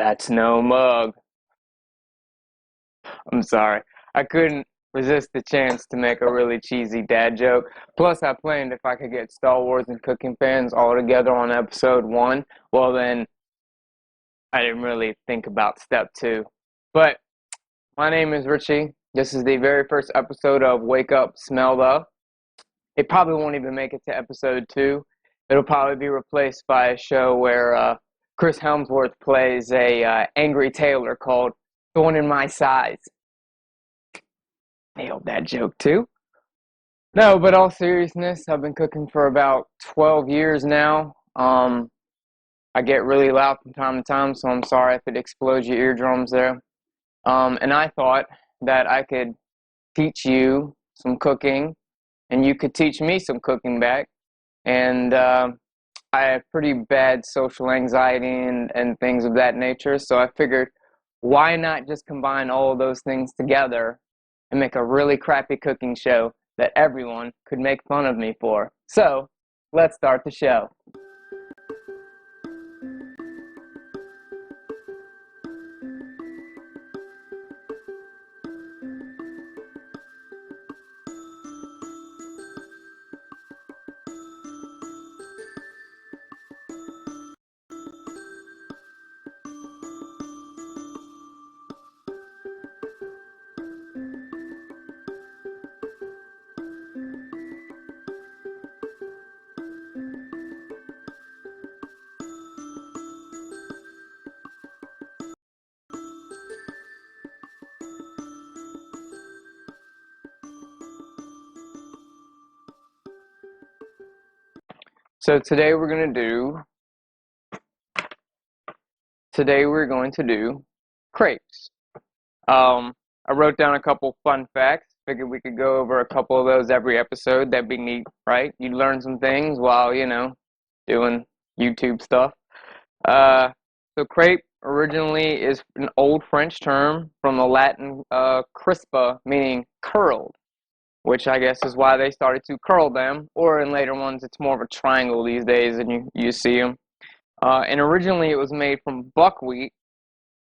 That's no mug. I'm sorry. I couldn't resist the chance to make a really cheesy dad joke. Plus, I planned if I could get Star Wars and cooking fans all together on episode 1, well then, I didn't really think about step 2. But my name is Richie. This is the very first episode of Wake Up, Smell the. It probably won't even make it to episode 2. It'll probably be replaced by a show where Chris Helmsworth plays a angry tailor called Thorn in My Size. Nailed that joke too. No, but all seriousness, I've been cooking for about 12 years now. I get really loud from time to time, so I'm sorry if it explodes your eardrums there. And I thought that I could teach you some cooking, and you could teach me some cooking back. And I have pretty bad social anxiety and things of that nature, so I figured, why not just combine all of those things together and make a really crappy cooking show that everyone could make fun of me for. So, let's start the show. So today we're going to do crepes. I wrote down a couple fun facts. Figured we could go over a couple of those every episode. That'd be neat, right? You'd learn some things while, doing YouTube stuff. So crepe originally is an old French term from the Latin crispa, meaning curled, which I guess is why they started to curl them, or in later ones it's more of a triangle these days and you see them. And originally it was made from buckwheat,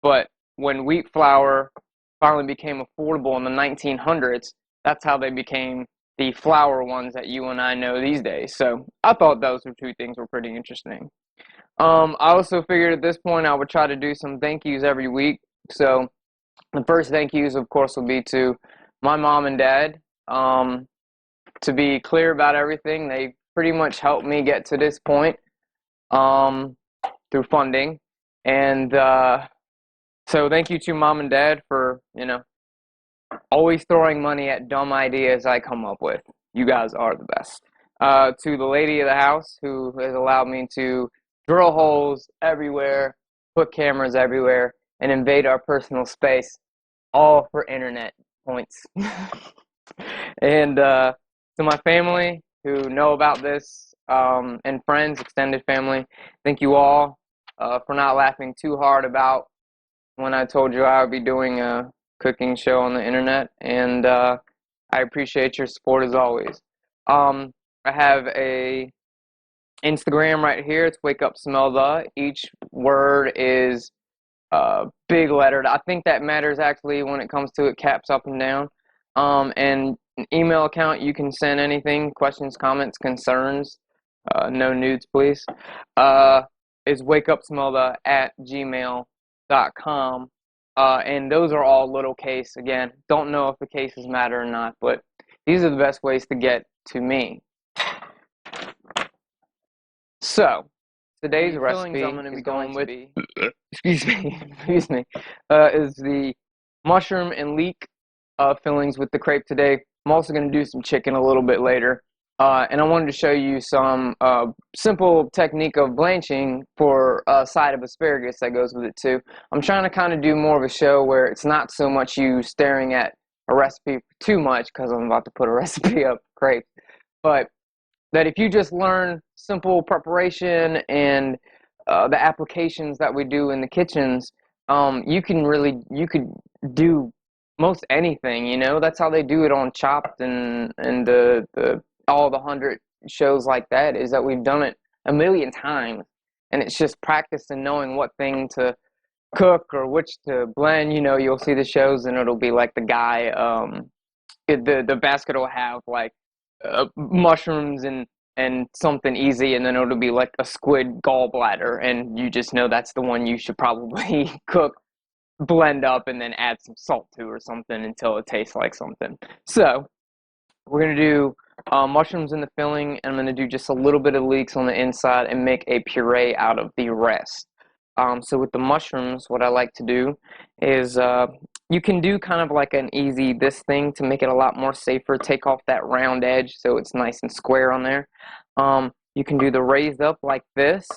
but when wheat flour finally became affordable in the 1900s, that's how they became the flour ones that you and I know these days. So I thought those two things were pretty interesting. I also figured at this point I would try to do some thank yous every week. So the first thank yous, of course, will be to my mom and dad. To be clear about everything, they pretty much helped me get to this point through funding. And so thank you to mom and dad for, always throwing money at dumb ideas I come up with. You guys are the best. To the lady of the house who has allowed me to drill holes everywhere, put cameras everywhere, and invade our personal space, all for internet points. And to my family who know about this, and friends, extended family, thank you all for not laughing too hard about when I told you I would be doing a cooking show on the internet, and I appreciate your support as always. I have a Instagram right here. It's Wake Up Smell the. Each word is big lettered. I think that matters actually when it comes to it, caps up and down. And an email account, you can send anything, questions, comments, concerns, no nudes please, is wakeupsmelda@gmail.com. And those are all little case. Again, don't know if the cases matter or not, but these are the best ways to get to me. So today's recipe I'm going to be going with excuse me, is the mushroom and leek fillings with the crepe today. I'm also going to do some chicken a little bit later. And I wanted to show you some simple technique of blanching for a side of asparagus that goes with it too. I'm trying to kind of do more of a show where it's not so much you staring at a recipe too much, because I'm about to put a recipe up for crepe, but that if you just learn simple preparation and the applications that we do in the kitchens, you could do most anything, that's how they do it on Chopped and all the 100 shows like that, is that we've done it a million times, and it's just practice and knowing what thing to cook or which to blend. You know, you'll see the shows and it'll be like the guy, the basket will have like mushrooms and something easy, and then it'll be like a squid gallbladder, and you just know that's the one you should probably cook, blend up, and then add some salt to or something until it tastes like something. So we're gonna do mushrooms in the filling, and I'm gonna do just a little bit of leeks on the inside and make a puree out of the rest. So with the mushrooms, what I like to do is you can do kind of like an easy this thing to make it a lot more safer. Take off that round edge so it's nice and square on there. You can do the raised up like this,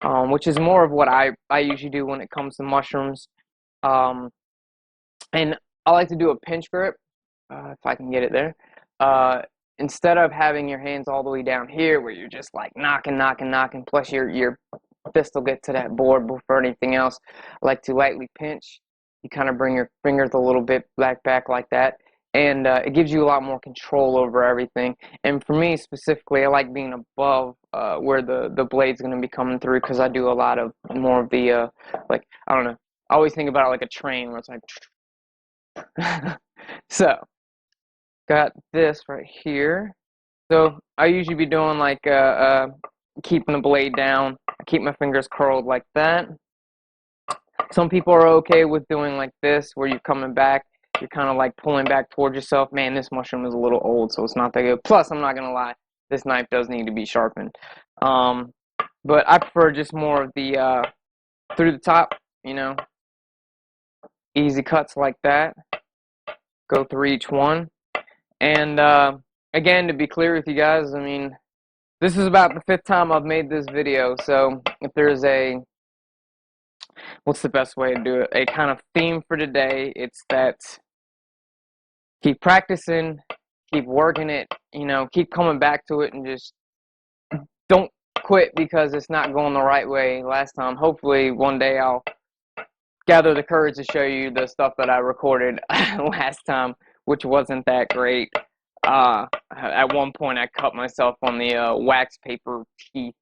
which is more of what I usually do when it comes to mushrooms. And I like to do a pinch grip, if I can get it there. Instead of having your hands all the way down here where you're just like knocking, plus your fist will get to that board before anything else. I like to lightly pinch. You kind of bring your fingers a little bit back like that, and it gives you a lot more control over everything. And for me specifically, I like being above where the blade's going to be coming through, because I do a lot of more of the like, I don't know, I always think about it like a train where it's like so got this right here. So I usually be doing like keeping the blade down. I keep my fingers curled like that. Some people are okay with doing like this, where you're coming back, you're kind of like pulling back towards yourself. Man, this mushroom is a little old, so it's not that good. Plus, I'm not gonna lie, this knife does need to be sharpened. But I prefer just more of the through the top, you know, easy cuts like that. Go through each one. And again, to be clear with you guys, I mean, this is about the 5th time I've made this video, so if there's a, what's the best way to do it, a kind of theme for today, it's that keep practicing, keep working it, you know, keep coming back to it, and just don't quit because it's not going the right way last time. Hopefully one day I'll gather the courage to show you the stuff that I recorded last time, which wasn't that great. At one point I cut myself on the wax paper teeth,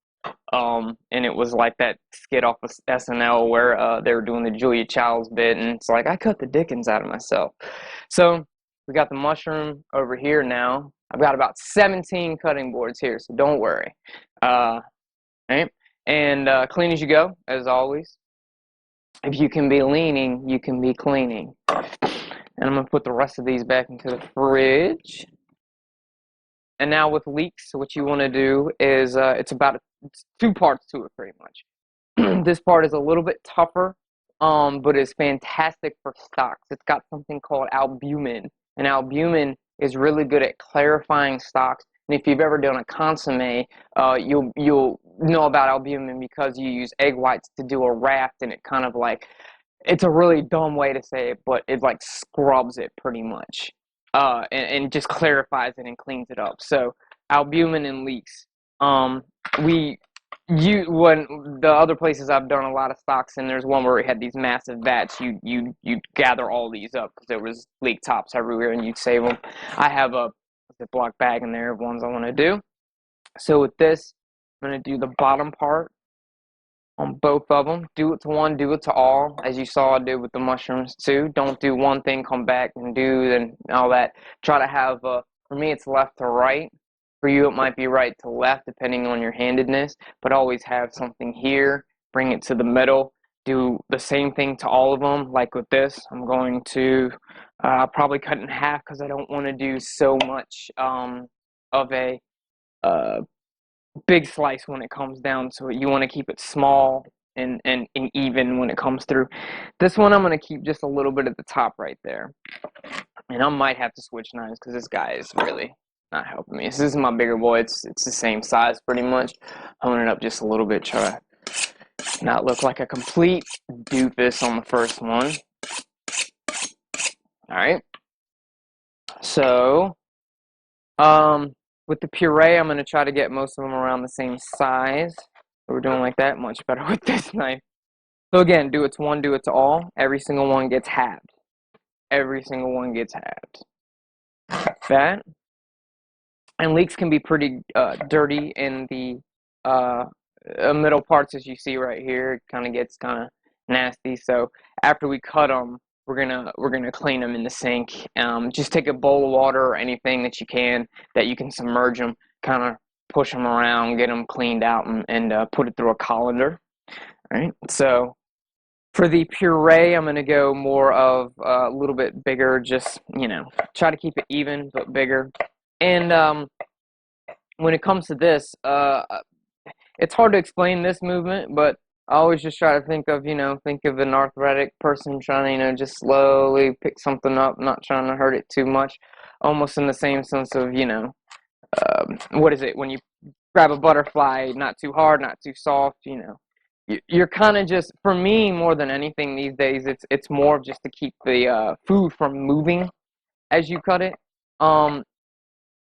and it was like that skit off of SNL where they were doing the Julia Childs bit, and it's like I cut the dickens out of myself. So we got the mushroom over here now. I've got about 17 cutting boards here, so don't worry. Right? And clean as you go, as always. If you can be leaning, you can be cleaning. And I'm going to put the rest of these back into the fridge. And now with leeks, what you want to do is, it's 2 parts to it pretty much. This part is a little bit tougher, but it's fantastic for stocks. It's got something called albumin. And albumin is really good at clarifying stocks. And if you've ever done a consommé, you'll know about albumin because you use egg whites to do a raft, and it kind of like, it's a really dumb way to say it, but it like scrubs it pretty much, and just clarifies it and cleans it up. So albumin and leeks. When the other places I've done a lot of stocks, and there's one where we had these massive vats, you gather all these up because there was leek tops everywhere, and you'd save them. I have a Ziploc bag in there of ones I want to do. So with this, I'm going to do the bottom part on both of them. Do it to one, do it to all, as you saw I did with the mushrooms too. Don't do one thing, come back and do and all that. Try to have, for me it's left to right. For you it might be right to left depending on your handedness, but always have something here, bring it to the middle. Do the same thing to all of them. Like with this, I'm going to probably cut in half because I don't want to do so much of a big slice when it comes down to it. You want to keep it small and even when it comes through. This one I'm going to keep just a little bit at the top right there. And I might have to switch knives because this guy is really not helping me. So this is my bigger boy. It's the same size pretty much. Hone it up just a little bit, try to not look like a complete doofus on the first one. Alright. So, with the puree, I'm going to try to get most of them around the same size. We're doing like that, much better with this knife. So again, do it to one, do it to all. Every single one gets halved. Every single one gets halved. Like that. And leeks can be pretty dirty in the middle parts, as you see right here. It kind of gets nasty. So after we cut them, we're gonna clean them in the sink. Just take a bowl of water or anything that you can submerge them, kind of push them around, get them cleaned out, and put it through a colander. All right. So for the puree, I'm gonna go more of a little bit bigger. Just try to keep it even but bigger. And when it comes to this, it's hard to explain this movement, but I always just try to think of an arthritic person trying to, just slowly pick something up, not trying to hurt it too much, almost in the same sense of, what is it, when you grab a butterfly, not too hard, not too soft, You're kind of just, for me, more than anything these days, it's more of just to keep the food from moving as you cut it.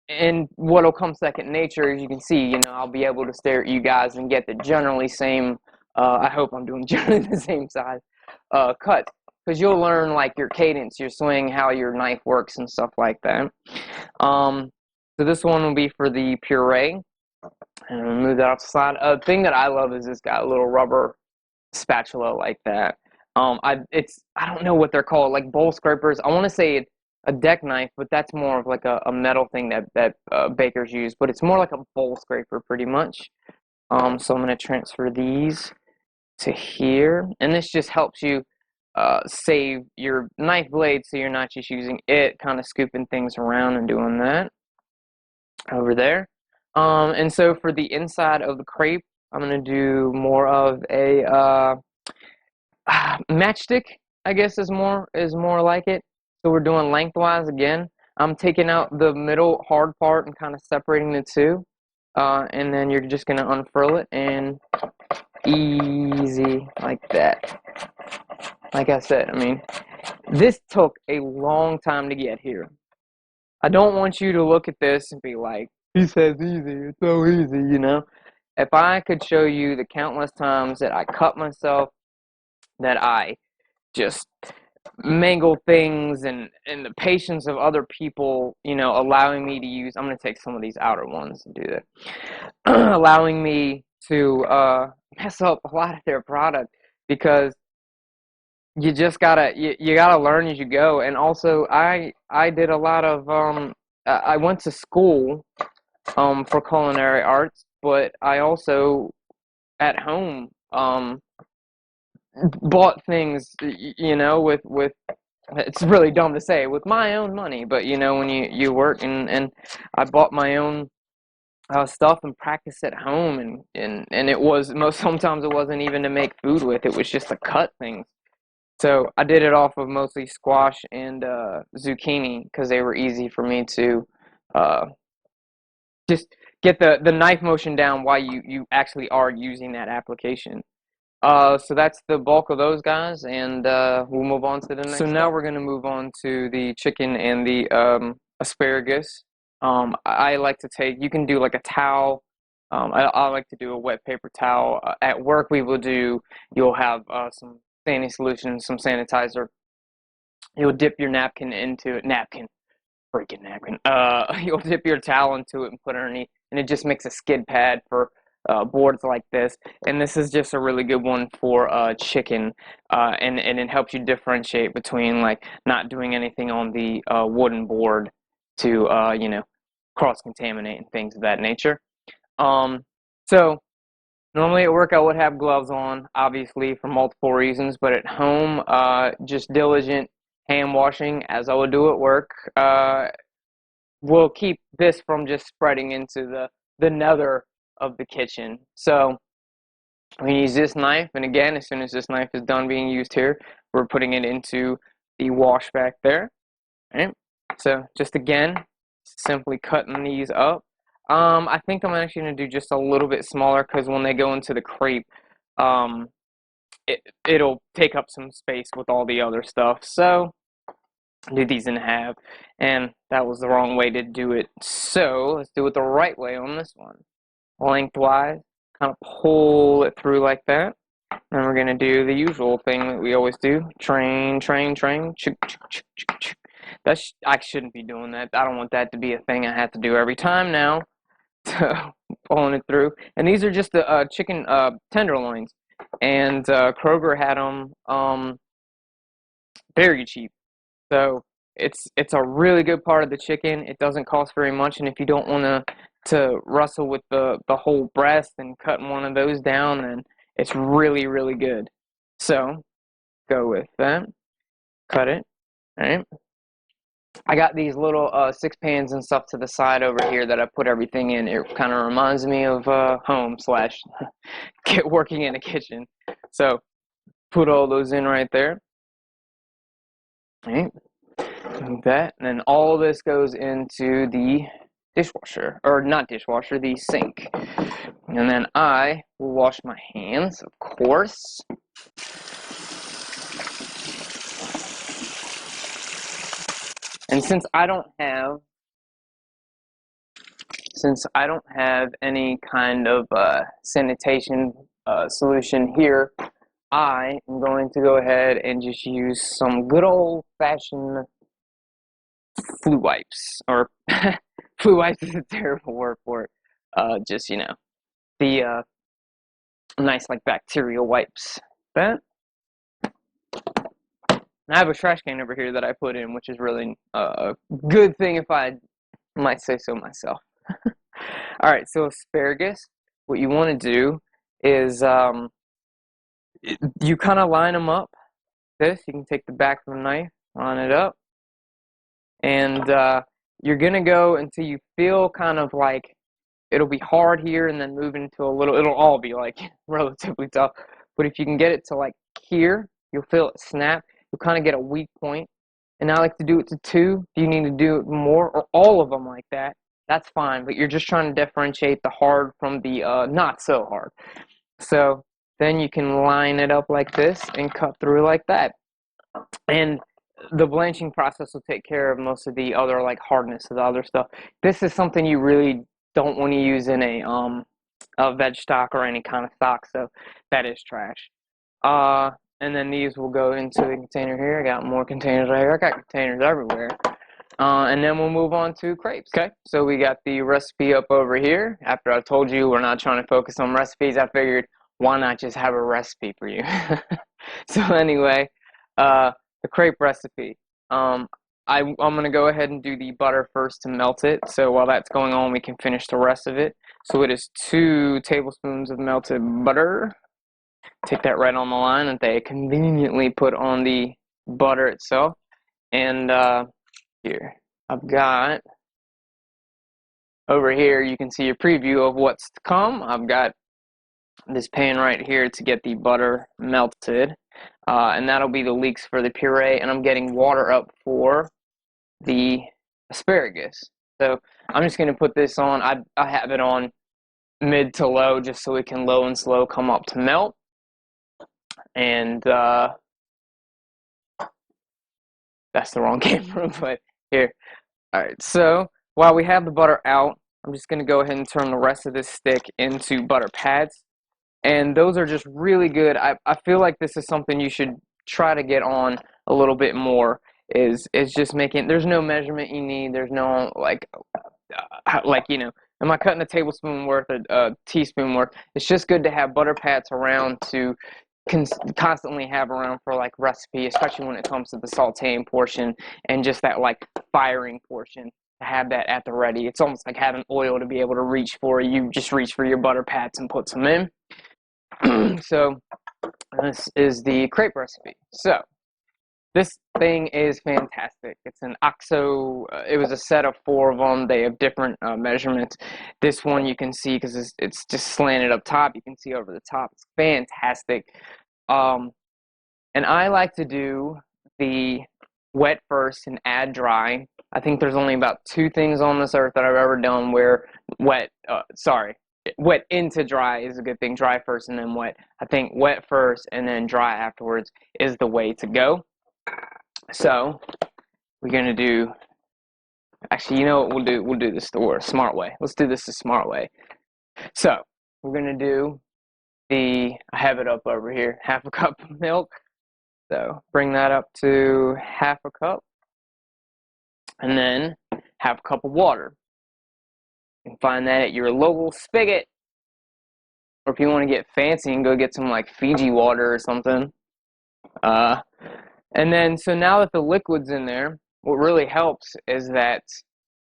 And what'll come second nature, as you can see, I'll be able to stare at you guys and get the generally same, I hope I'm doing generally the same size cut, because you'll learn like your cadence, your swing, how your knife works and stuff like that. So this one will be for the puree, and I'll move that off the side. A thing that I love is this got a little rubber spatula like that. I don't know what they're called, like bowl scrapers. I want to say a deck knife, but that's more of like a metal thing that bakers use, but it's more like a bowl scraper pretty much. So I'm going to transfer these to here, and this just helps you save your knife blade, so you're not just using it, kind of scooping things around and doing that over there. And so for the inside of the crepe, I'm going to do more of a matchstick, I guess is more like it. So we're doing lengthwise again. I'm taking out the middle hard part and kind of separating the two. And then you're just going to unfurl it, and easy like that. Like I said, I mean, this took a long time to get here. I don't want you to look at this and be like, he says easy, it's so easy, If I could show you the countless times that I cut myself, that I just mangle things, and the patience of other people, allowing me to use, I'm going to take some of these outer ones and do that, allowing me to mess up a lot of their product, because you just gotta you gotta learn as you go. And also I did a lot of I went to school for culinary arts, but I also at home bought things, with it's really dumb to say, with my own money, but when you work, and I bought my own stuff and practice at home, and it was sometimes it wasn't even to make food with, it was just to cut things. So I did it off of mostly squash and zucchini, because they were easy for me to just get the knife motion down while you actually are using that application. So that's the bulk of those guys, and we'll move on to the next. So now we're going to move on to the chicken and the asparagus. I like to you can do like a towel. I like to do a wet paper towel. At work, you'll have some sandy solution, some sanitizer. You'll dip your napkin into it. Freaking napkin. You'll dip your towel into it and put it underneath, and it just makes a skid pad for boards like this. And this is just a really good one for chicken, and it helps you differentiate between like not doing anything on the wooden board to cross-contaminate and things of that nature. So normally at work I would have gloves on, obviously, for multiple reasons, but at home, just diligent hand washing, as I would do at work, will keep this from just spreading into the nether of the kitchen. So we use this knife, and again, as soon as this knife is done being used here, we're putting it into the wash back there. All right. So just again, simply cutting these up. I think I'm actually going to do just a little bit smaller, because when they go into the crepe, it'll take up some space with all the other stuff. So do these in half, and that was the wrong way to do it. So let's do it the right way on this one. Lengthwise, kind of pull it through like that. And we're going to do the usual thing that we always do. Train. I shouldn't be doing that. I don't want that to be a thing I have to do every time now. So pulling it through. And these are just the chicken tenderloins. and Kroger had them very cheap. So it's a really good part of the chicken. It doesn't cost very much, and if you don't want to wrestle with the whole breast and cutting one of those down, then it's really, really good. So go with that. Cut it. All right. I got these little 6 pans and stuff to the side over here that I put everything in. It kind of reminds me of home slash working in a kitchen. So put all those in right there. All right. Like that, and then all this goes into the dishwasher, or not dishwasher, the sink. And then I will wash my hands, of course. And since I don't have any kind of sanitation solution here, I am going to go ahead and just use some good old-fashioned flu wipes, or flu wipes is a terrible word for it. Just, the nice, like, bacterial wipes. That. I have a trash can over here that I put in, which is really a good thing if I might say so myself. Alright, so asparagus, what you want to do is you kind of line them up. You can take the back of the knife, line it up, and you're going to go until you feel kind of like it'll be hard here, and then move into it'll all be like relatively tough. But if you can get it to like here, you'll feel it snap. You'll kind of get a weak point. And I like to do it to 2. If you need to do it more, or all of them like that, that's fine. But you're just trying to differentiate the hard from the not so hard. So then you can line it up like this and cut through like that. And the blanching process will take care of most of the other like hardness of the other stuff. This is something you really don't want to use in a veg stock or any kind of stock, so that is trash. And then these will go into the container here. I got more containers right here. I got containers everywhere. And then we'll move on to crepes. Okay, so we got the recipe up over here. After I told you we're not trying to focus on recipes, I figured why not just have a recipe for you. So anyway, the crepe recipe. I'm going to go ahead and do the butter first to melt it. So while that's going on, we can finish the rest of it. So it is 2 tablespoons of melted butter. Take that right on the line that they conveniently put on the butter itself. And here, I've got over here, you can see a preview of what's to come. I've got this pan right here to get the butter melted. And that'll be the leeks for the puree. And I'm getting water up for the asparagus. So I'm just going to put this on. I have it on mid to low just so it can low and slow come up to melt. And that's the wrong camera, but here. Alright, so while we have the butter out, I'm just going to go ahead and turn the rest of this stick into butter pads. And those are just really good. I feel like this is something you should try to get on a little bit more, is just making, there's no measurement you need, there's no am I cutting a tablespoon worth, a teaspoon worth? It's just good to have butter pads around to constantly have around for like recipe, especially when it comes to the sauteing portion and just that like firing portion, to have that at the ready. It's almost like having oil to be able to reach for. You just reach for your butter pads and put some in. So this is the crepe recipe. So this thing is fantastic. It's an OXO, it was a set of 4 of them. They have different measurements. This one you can see, because it's just slanted up top, you can see over the top. It's fantastic. And I like to do the wet first and add dry. I think there's only about 2 things on this earth that I've ever done where wet into dry is a good thing. Dry first and then wet. I think wet first and then dry afterwards is the way to go. So we're gonna do, actually, you know what we'll do? We'll do this the smart way. Let's do this the smart way. So we're gonna do I have it up over here, 1/2 cup of milk. So bring that up to 1/2 cup, and then 1/2 cup of water. You can find that at your local spigot. or if you want to get fancy, you can go get some like Fiji water or something. And then, so now that the liquid's in there, what really helps is that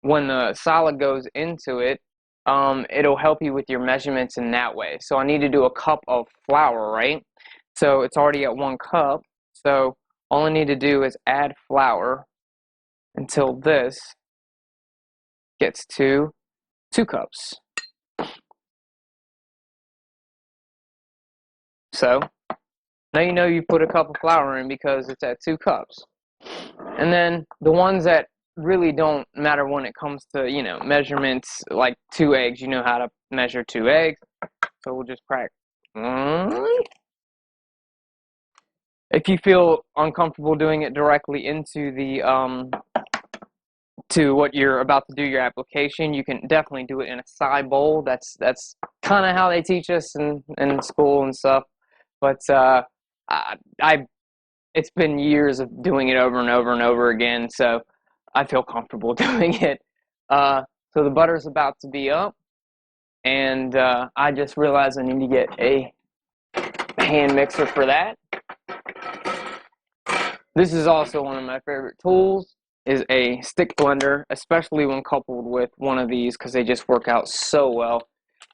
when the solid goes into it, it'll help you with your measurements in that way. So I need to do a cup of flour, right? So it's already at 1 cup. So all I need to do is add flour until this gets to 2 cups. So now you know you put a cup of flour in because it's at 2 cups. And then the ones that really don't matter when it comes to, you know, measurements, like 2 eggs, you know how to measure 2 eggs. So we'll just crack. If you feel uncomfortable doing it directly into the to what you're about to do your application, you can definitely do it in a side bowl. That's kind of how they teach us in school and stuff. But it's been years of doing it over and over and over again, so I feel comfortable doing it. So the butter's about to be up, and I just realized I need to get a hand mixer for that. This is also one of my favorite tools, is a stick blender, especially when coupled with one of these, because they just work out so well.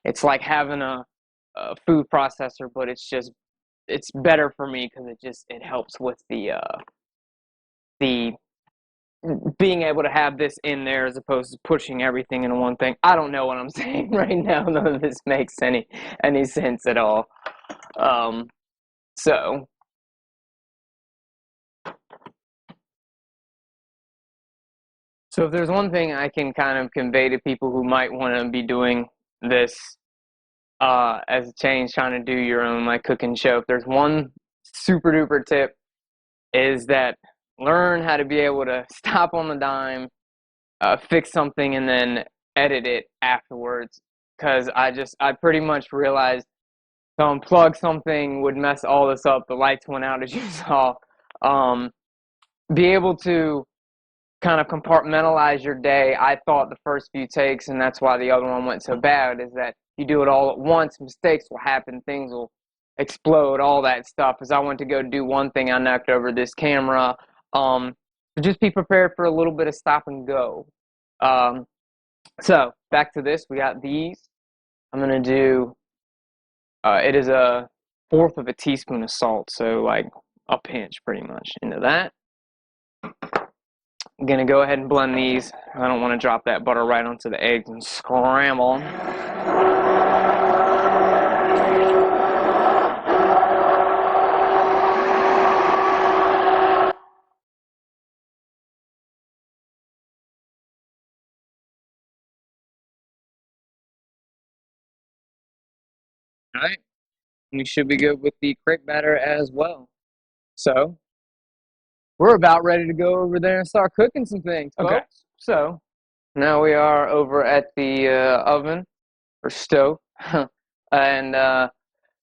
It's like having a food processor, but it's better for me because it helps with the being able to have this in there as opposed to pushing everything into one thing. I don't know what I'm saying right now. None of this makes any sense at all. So if there's one thing I can kind of convey to people who might want to be doing this as a change, trying to do your own like cooking show, if there's one super duper tip, is that learn how to be able to stop on the dime, fix something, and then edit it afterwards. Because I pretty much realized to unplug something would mess all this up. The lights went out, as you saw. Be able to kind of compartmentalize your day. I thought the first few takes, and that's why the other one went so bad, is that you do it all at once, mistakes will happen, things will explode, all that stuff. As I went to go do one thing, I knocked over this camera. So just be prepared for a little bit of stop and go. So back to this, we got these. I'm gonna do, it is 1/4 of a teaspoon of salt, so like a pinch pretty much into that. I'm gonna go ahead and blend these. I don't want to drop that butter right onto the eggs and scramble them. All right, you should be good with the crepe batter as well. So we're about ready to go over there and start cooking some things, folks. Okay. So now we are over at the oven or stove, and got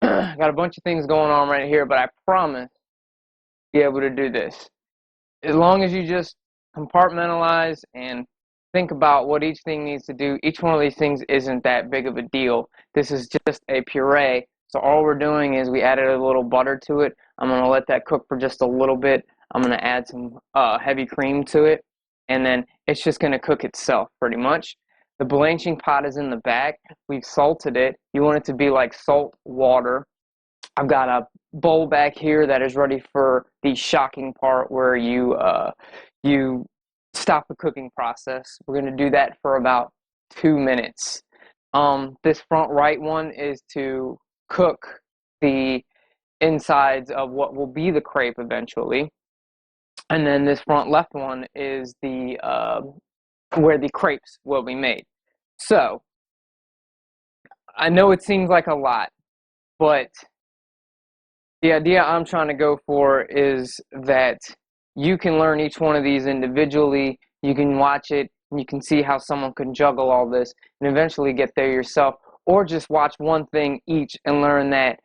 a bunch of things going on right here, but I promise to be able to do this. As long as you just compartmentalize and think about what each thing needs to do. Each one of these things isn't that big of a deal. This is just a puree. So all we're doing is we added a little butter to it. I'm going to let that cook for just a little bit. I'm going to add some heavy cream to it, and then it's just going to cook itself pretty much. The blanching pot is in the back. We've salted it. You want it to be like salt water. I've got a bowl back here that is ready for the shocking part where you stop the cooking process. We're going to do that for about 2 minutes. This front right one is to cook the insides of what will be the crepe eventually. And then this front left one is the where the crepes will be made. So I know it seems like a lot, but the idea I'm trying to go for is that you can learn each one of these individually. You can watch it, and you can see how someone can juggle all this and eventually get there yourself, or just watch one thing each and learn that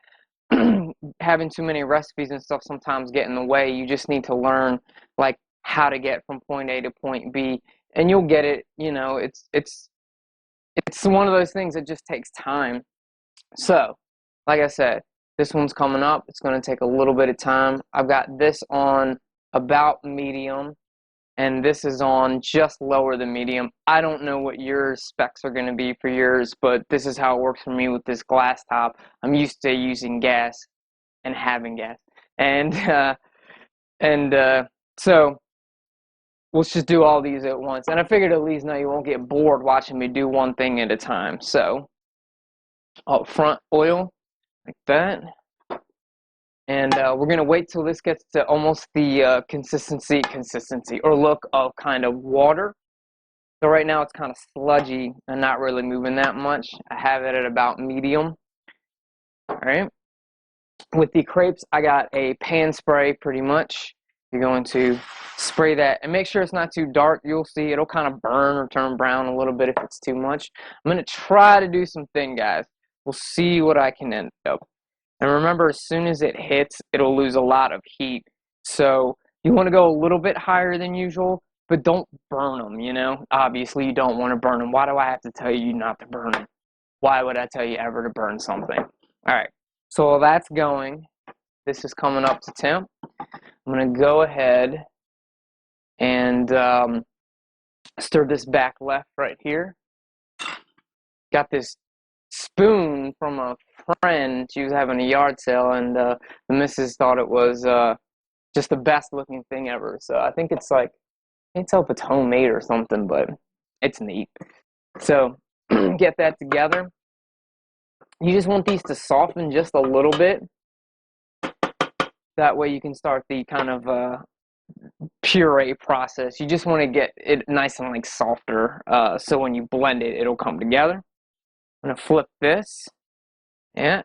having too many recipes and stuff sometimes get in the way. You just need to learn like how to get from point A to point B, and you'll get it. You know, it's one of those things that just takes time. So like I said, this one's coming up. It's going to take a little bit of time. I've got this on about medium, and this is on just lower than medium. I don't know what your specs are going to be for yours, but this is how it works for me with this glass top. I'm used to using gas and having gas, and so let's just do all these at once. And I figured at least now you won't get bored watching me do one thing at a time. So up front oil like that. And we're going to wait till this gets to almost the consistency or look of kind of water. So right now it's kind of sludgy and not really moving that much. I have it at about medium. All right. With the crepes, I got a pan spray pretty much. You're going to spray that and make sure it's not too dark. You'll see it'll kind of burn or turn brown a little bit if it's too much. I'm going to try to do some thin, guys. We'll see what I can end up. And remember, as soon as it hits, it'll lose a lot of heat. So you want to go a little bit higher than usual, but don't burn them, you know? Obviously, you don't want to burn them. Why do I have to tell you not to burn them? Why would I tell you ever to burn something? All right, so while that's going, this is coming up to temp. I'm going to go ahead and stir this back left right here. Got this spoon from a friend. She was having a yard sale, and the missus thought it was just the best looking thing ever. So I think it's like, I can't tell if it's homemade or something, but it's neat. So get that together. You just want these to soften just a little bit. That way you can start the kind of puree process. You just want to get it nice and like softer, so when you blend it, it'll come together. I'm gonna flip this. Yeah,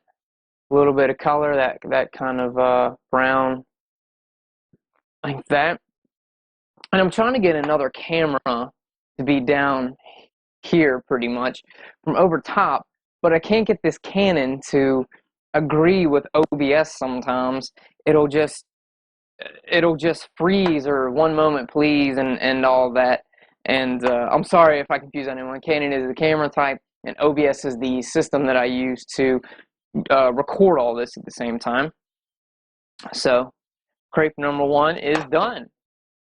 a little bit of color, that kind of brown, like that. And I'm trying to get another camera to be down here pretty much from over top, but I can't get this Canon to agree with OBS sometimes. It'll just freeze, or one moment please, and all that. And I'm sorry if I confuse anyone. Canon is the camera type, and OBS is the system that I use to record all this at the same time. So crepe number 1 is done,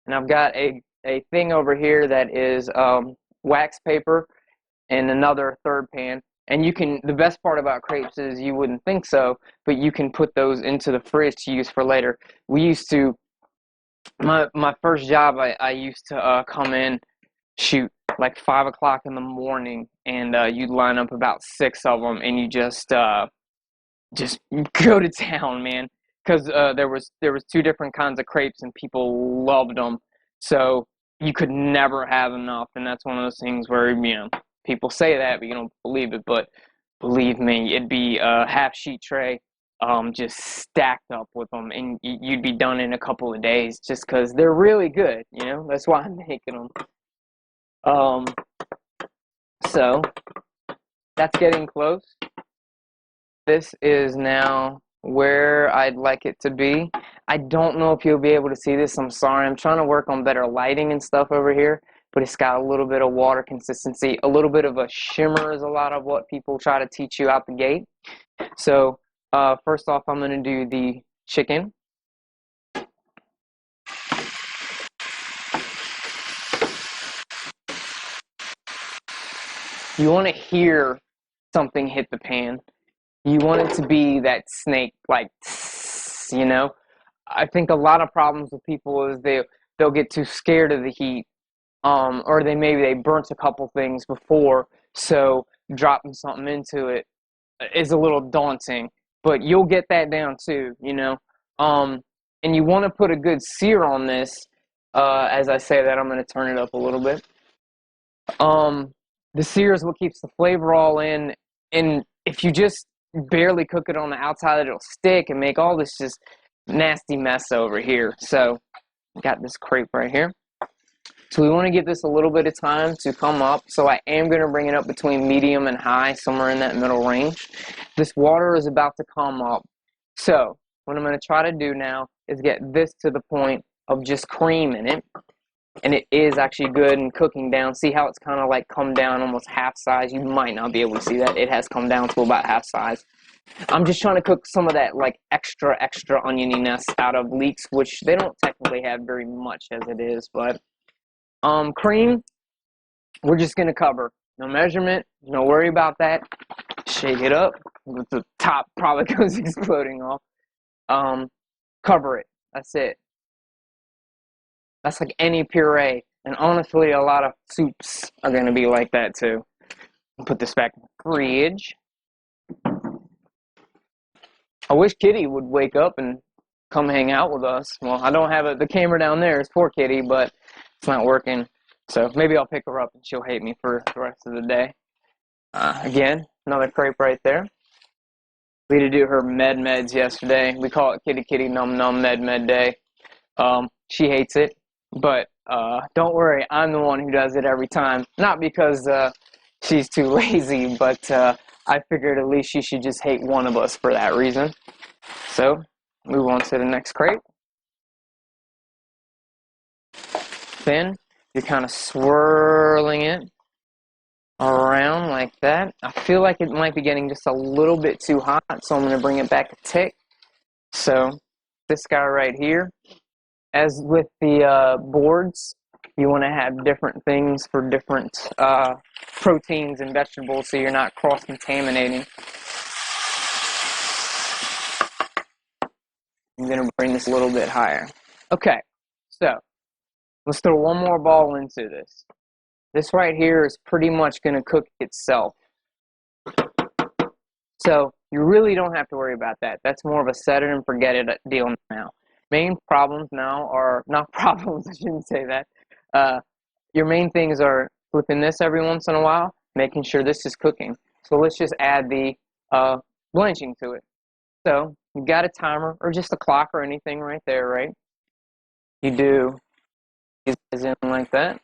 and I've got a thing over here that is wax paper and another third pan. And you can, the best part about crepes is you wouldn't think so, but you can put those into the fridge to use for later. We used to, my first job, I used to come in, shoot, like 5 o'clock in the morning, and you'd line up about 6 of them, and you just go to town, man. Because there was 2 different kinds of crepes, and people loved them. So you could never have enough, and that's one of those things where, you know, people say that, but you don't believe it. But believe me, it'd be a half-sheet tray, just stacked up with them, and you'd be done in a couple of days, just because they're really good, you know? That's why I'm making them. So that's getting close. This is now where I'd like it to be. I don't know if you'll be able to see this. I'm sorry. I'm trying to work on better lighting and stuff over here, but it's got a little bit of water consistency. A little bit of a shimmer is a lot of what people try to teach you out the gate. So first off, I'm going to do the chicken. You want to hear something hit the pan. You want it to be that snake, like, you know? I think a lot of problems with people is they'll get too scared of the heat, or maybe they burnt a couple things before, so dropping something into it is a little daunting. But you'll get that down too, you know? And you want to put a good sear on this. As I say that, I'm going to turn it up a little bit. The sear is what keeps the flavor all in, and if you just barely cook it on the outside, it'll stick and make all this just nasty mess over here. So got this crepe right here. So we want to give this a little bit of time to come up. So I am going to bring it up between medium and high, somewhere in that middle range. This water is about to come up. So what I'm going to try to do now is get this to the point of just cream in it. And it is actually good and cooking down. See how it's kind of like come down almost half size? You might not be able to see that. It has come down to about half size. I'm just trying to cook some of that like extra onioniness out of leeks, which they don't technically have very much as it is. But cream, we're just gonna cover. No measurement, no worry about that. Shake it up. The top probably goes exploding off. Cover it. That's it. That's like any puree. And honestly, a lot of soups are gonna be like that too. Put this back in the fridge. I wish Kitty would wake up and come hang out with us. Well, I don't have the camera down there. It's for Kitty, but it's not working. So maybe I'll pick her up and she'll hate me for the rest of the day. Again, another crepe right there. We had to do her meds yesterday. We call it Kitty Kitty Num Num Med Day. She hates it, but don't worry, I'm the one who does it every time. Not because she's too lazy, but I figured at least she should just hate one of us for that reason. So, move on to the next crepe. Then, you're kind of swirling it around like that. I feel like it might be getting just a little bit too hot, so I'm going to bring it back a tick. So, this guy right here, as with the boards, you want to have different things for different proteins and vegetables so you're not cross-contaminating. I'm going to bring this a little bit higher. Okay, so let's throw one more ball into this. This right here is pretty much going to cook itself. So you really don't have to worry about that. That's more of a set it and forget it deal now. Main problems now are, not problems, I shouldn't say that. Your main things are flipping this every once in a while, making sure this is cooking. So let's just add the blanching to it. So you've got a timer or just a clock or anything right there, right? You do these in like that.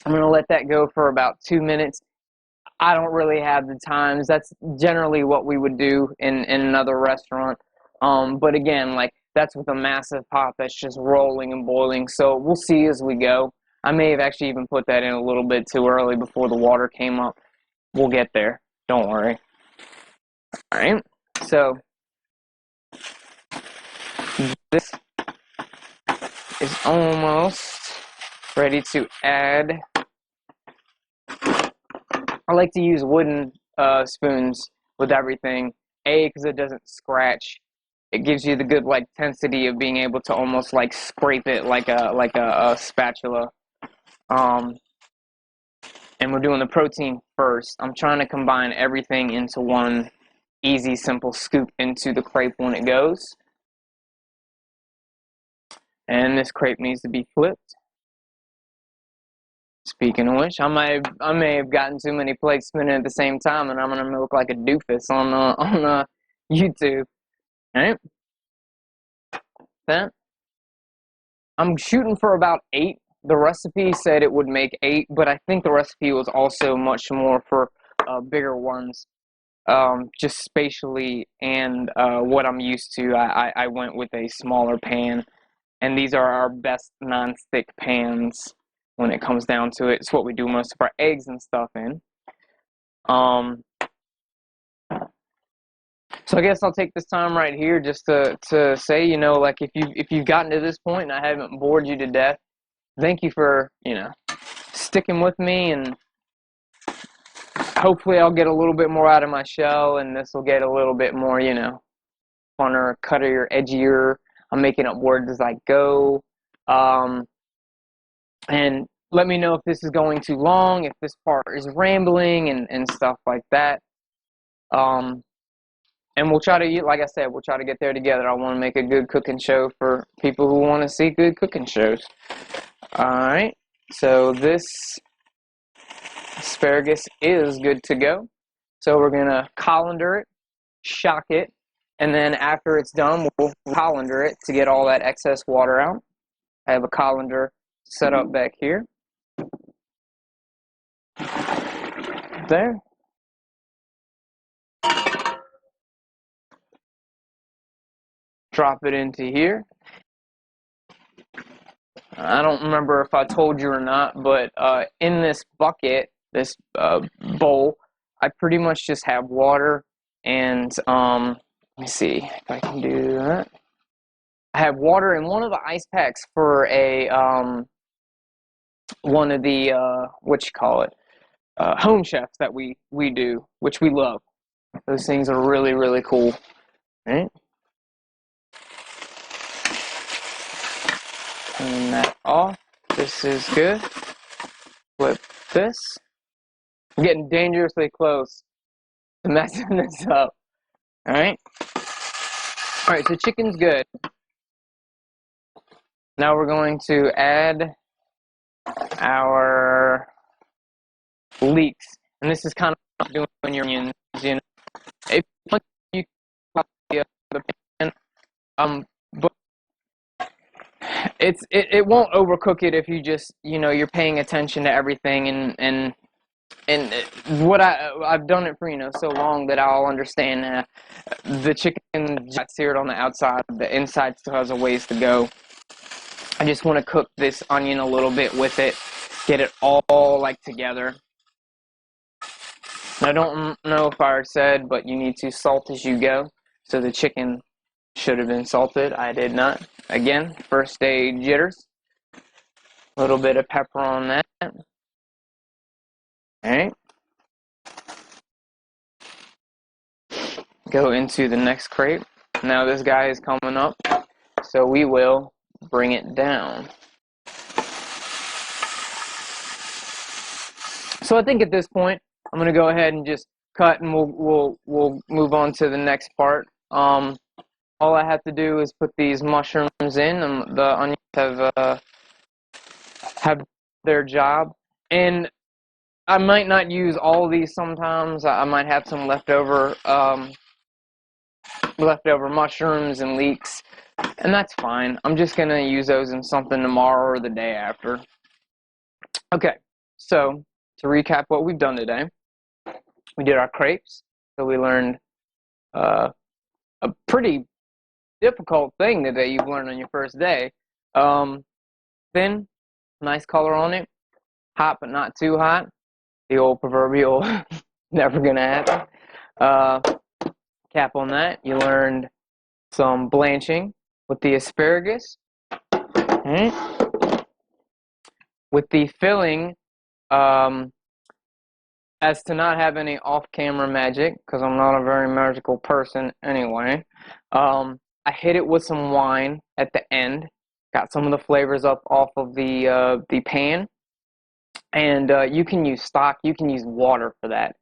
I'm going to let that go for about 2 minutes. I don't really have the times. That's generally what we would do in another restaurant. But again, like that's with a massive pot that's just rolling and boiling. So we'll see as we go. I may have actually even put that in a little bit too early before the water came up. We'll get there. Don't worry. All right. So this is almost ready to add. I like to use wooden spoons with everything. A, because it doesn't scratch. It gives you the good like tensity of being able to almost like scrape it like a spatula. And we're doing the protein first. I'm trying to combine everything into one easy, simple scoop into the crepe when it goes. And this crepe needs to be flipped. Speaking of which, I may have gotten too many plates spinning at the same time, and I'm gonna look like a doofus on YouTube. All right, then I'm shooting for about 8. The recipe said it would make 8, but I think the recipe was also much more for bigger ones, just spatially and what I'm used to. I went with a smaller pan, and these are our best non-stick pans. When it comes down to it, it's what we do most of our eggs and stuff in. So I guess I'll take this time right here just to say, you know, like if you've gotten to this point and I haven't bored you to death, thank you for, you know, sticking with me, and hopefully I'll get a little bit more out of my shell, and this will get a little bit more, you know, funner, cuttier, edgier. I'm making up words as I go. And let me know if this is going too long, if this part is rambling and stuff like that. And we'll try to, like I said, we'll try to get there together. I want to make a good cooking show for people who want to see good cooking shows. Alright, so this asparagus is good to go. So we're going to colander it, shock it, and then after it's done, we'll colander it to get all that excess water out. I have a colander set up back here. There. Drop it into here. I don't remember if I told you or not, but in this bucket, this bowl, I pretty much just have water and let me see if I can do that. I have water and one of the ice packs for a one of the what you call it, home chefs that we do, which we love. Those things are really, really cool. All right. Turn that off. This is good. Flip this. I'm getting dangerously close to messing this up. All right. All right. So chicken's good. Now we're going to add our leeks, and this is kind of doing your onions. You know, if you the pan, but it won't overcook it if you just you're paying attention to everything and what I've done it for so long that I'll understand the chicken got seared on the outside, the inside still has a ways to go. I just want to cook this onion a little bit with it, get it all like together. I don't know if I said, but you need to salt as you go. So the chicken should have been salted. I did not. Again, first day jitters. A little bit of pepper on that. All right. Go into the next crepe. Now this guy is coming up, so we will bring it down. So I think at this point, I'm gonna go ahead and just cut, and we'll move on to the next part. All I have to do is put these mushrooms in, and the onions have their job. And I might not use all of these sometimes. I might have some leftover mushrooms and leeks, and that's fine. I'm just gonna use those in something tomorrow or the day after. Okay, so to recap what we've done today, we did our crepes. So we learned a pretty difficult thing today you've learned on your first day. Thin, nice color on it, hot but not too hot. The old proverbial never gonna happen. Cap on that. You learned some blanching with the asparagus. With the filling, as to not have any off-camera magic, because I'm not a very magical person anyway, I hit it with some wine at the end. Got some of the flavors up off of the pan. And you can use stock, you can use water for that.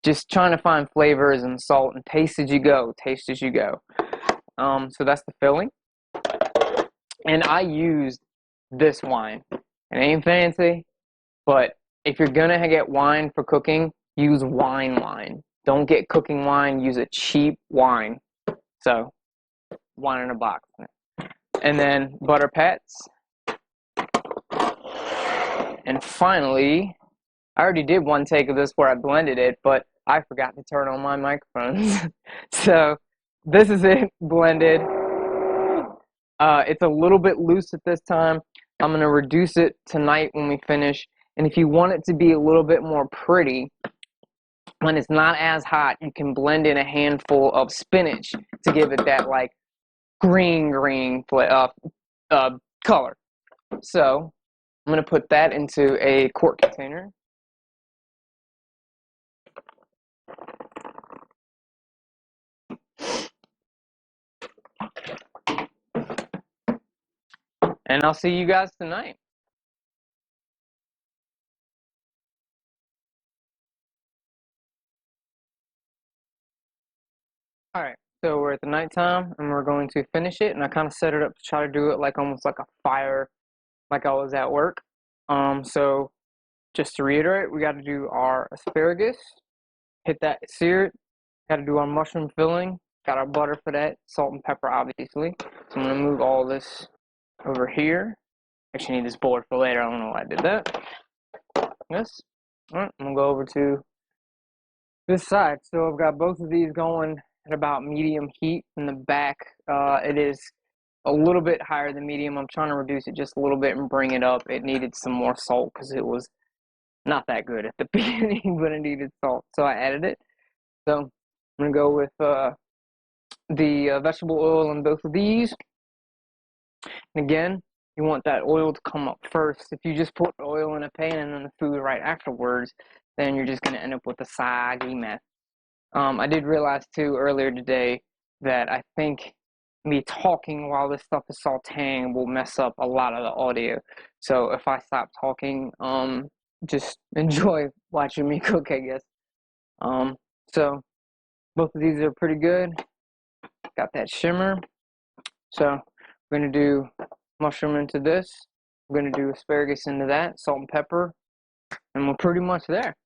Just trying to find flavors and salt and taste as you go, taste as you go. So that's the filling. And I used this wine. It ain't fancy, but if you're gonna get wine for cooking, use wine. Don't get cooking wine, use a cheap wine. So, wine in a box. And then butter pats. And finally, I already did one take of this where I blended it, but I forgot to turn on my microphones. So this is it blended. It's a little bit loose at this time. I'm going to reduce it tonight when we finish. And if you want it to be a little bit more pretty, when it's not as hot, you can blend in a handful of spinach to give it that like green color. So I'm going to put that into a quart container. And I'll see you guys tonight. All right, so we're at the nighttime, and we're going to finish it. And I kind of set it up to try to do it like almost like a fire, like I was at work. So just to reiterate, we got to do our asparagus, hit that seared. Got to do our mushroom filling. Got our butter for that, salt and pepper, obviously. So I'm gonna move all this over here. Actually, need this board for later. I don't know why I did that. Yes. All right, I'm gonna go over to this side. So I've got both of these going at about medium heat. In the back, it is a little bit higher than medium. I'm trying to reduce it just a little bit and bring it up. It needed some more salt because it was not that good at the beginning, but it needed salt, so I added it. So I'm gonna go with the vegetable oil on both of these. And again, you want that oil to come up first. If you just put oil in a pan and then the food right afterwards, then you're just gonna end up with a soggy mess. I did realize too earlier today that I think me talking while this stuff is sauteing will mess up a lot of the audio. So if I stop talking, just enjoy watching me cook, I guess. So both of these are pretty good. Got that shimmer. So we're gonna do mushroom into this. We're gonna do asparagus into that, salt and pepper, and we're pretty much there.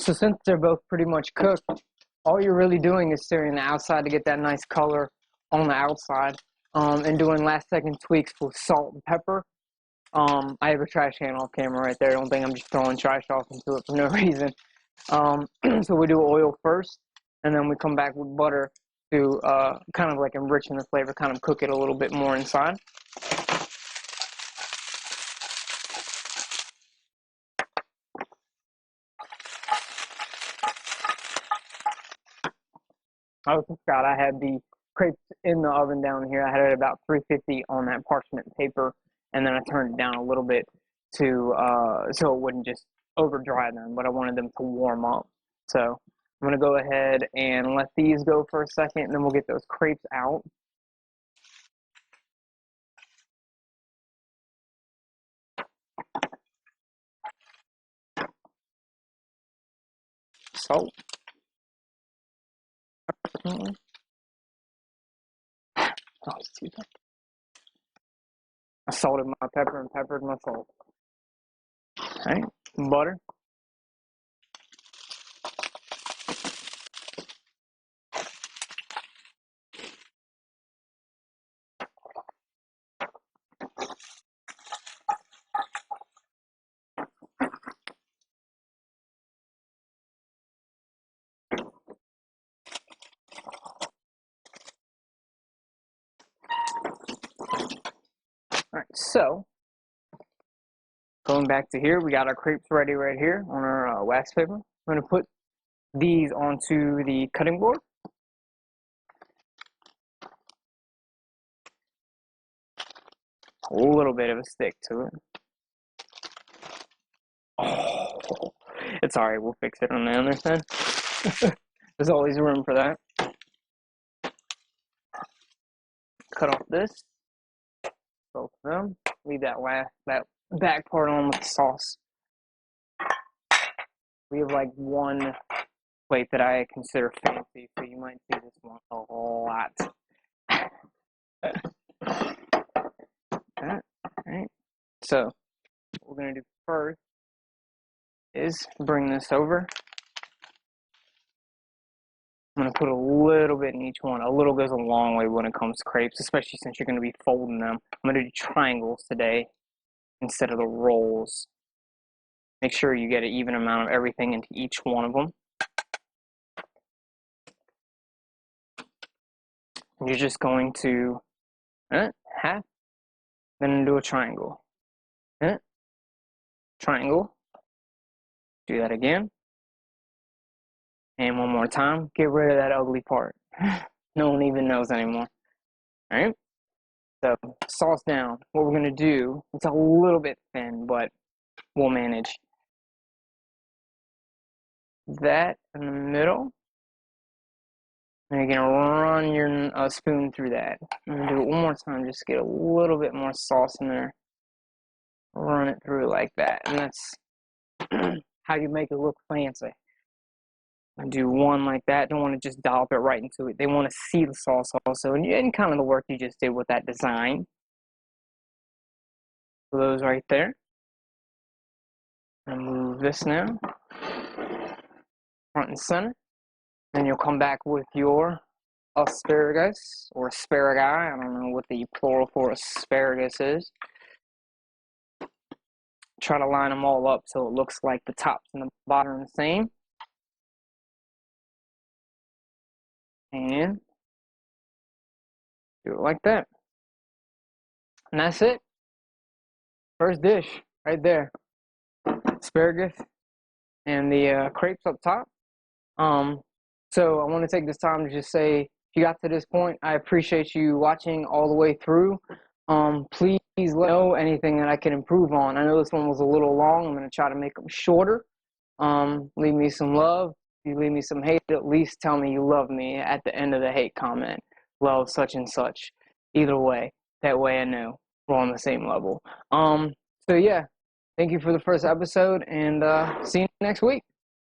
So since they're both pretty much cooked, all you're really doing is stirring the outside to get that nice color on the outside, and doing last second tweaks with salt and pepper. I have a trash can off camera right there. I don't think I'm just throwing trash off into it for no reason. So we do oil first, and then we come back with butter to kind of like enrichen the flavor, kind of cook it a little bit more inside. I also forgot I had the crepes in the oven down here. I had it at about 350 on that parchment paper, and then I turned it down a little bit to so it wouldn't just over dry them, but I wanted them to warm up. So I'm gonna go ahead and let these go for a second, and then we'll get those crepes out. Salt. Oh, excuse me. I salted my pepper and peppered my salt. All right, butter. All right, so going back to here, we got our crepes ready right here on our wax paper. I'm gonna put these onto the cutting board. A little bit of a stick to it. Oh, it's alright, we'll fix it on the other side. There's always room for that. Cut off this, both of them. Leave that back part on with the sauce. We have like one plate that I consider fancy, so you might see this one a lot. Alright, so what we're gonna do first is bring this over. I'm gonna put a little bit in each one. A little goes a long way when it comes to crepes, especially since you're gonna be folding them. I'm gonna do triangles today instead of the rolls. Make sure you get an even amount of everything into each one of them. And you're just going to half, then do a triangle. Triangle. Do that again. And one more time. Get rid of that ugly part. No one even knows anymore. All right. So sauce down. What we're gonna do, it's a little bit thin, but we'll manage. That in the middle. And you're gonna run your spoon through that. I'm gonna do it one more time, just get a little bit more sauce in there. Run it through like that, and that's how you make it look fancy. I do one like that. Don't want to just dollop it right into it. They want to see the sauce also, and kind of the work you just did with that design. So those right there. And move this now, front and center. Then you'll come back with your asparagus or asparagus. I don't know what the plural for asparagus is. Try to line them all up so it looks like the tops and the bottom are the same. And do it like that. And that's it. First dish right there. Asparagus and the crepes up top. So I want to take this time to just say, if you got to this point, I appreciate you watching all the way through. Please let me know anything that I can improve on. I know this one was a little long. I'm going to try to make them shorter. Leave me some love. If you leave me some hate, at least tell me you love me at the end of the hate comment. Love such and such. Either way, that way I know we're on the same level. So yeah, thank you for the first episode, and see you next week.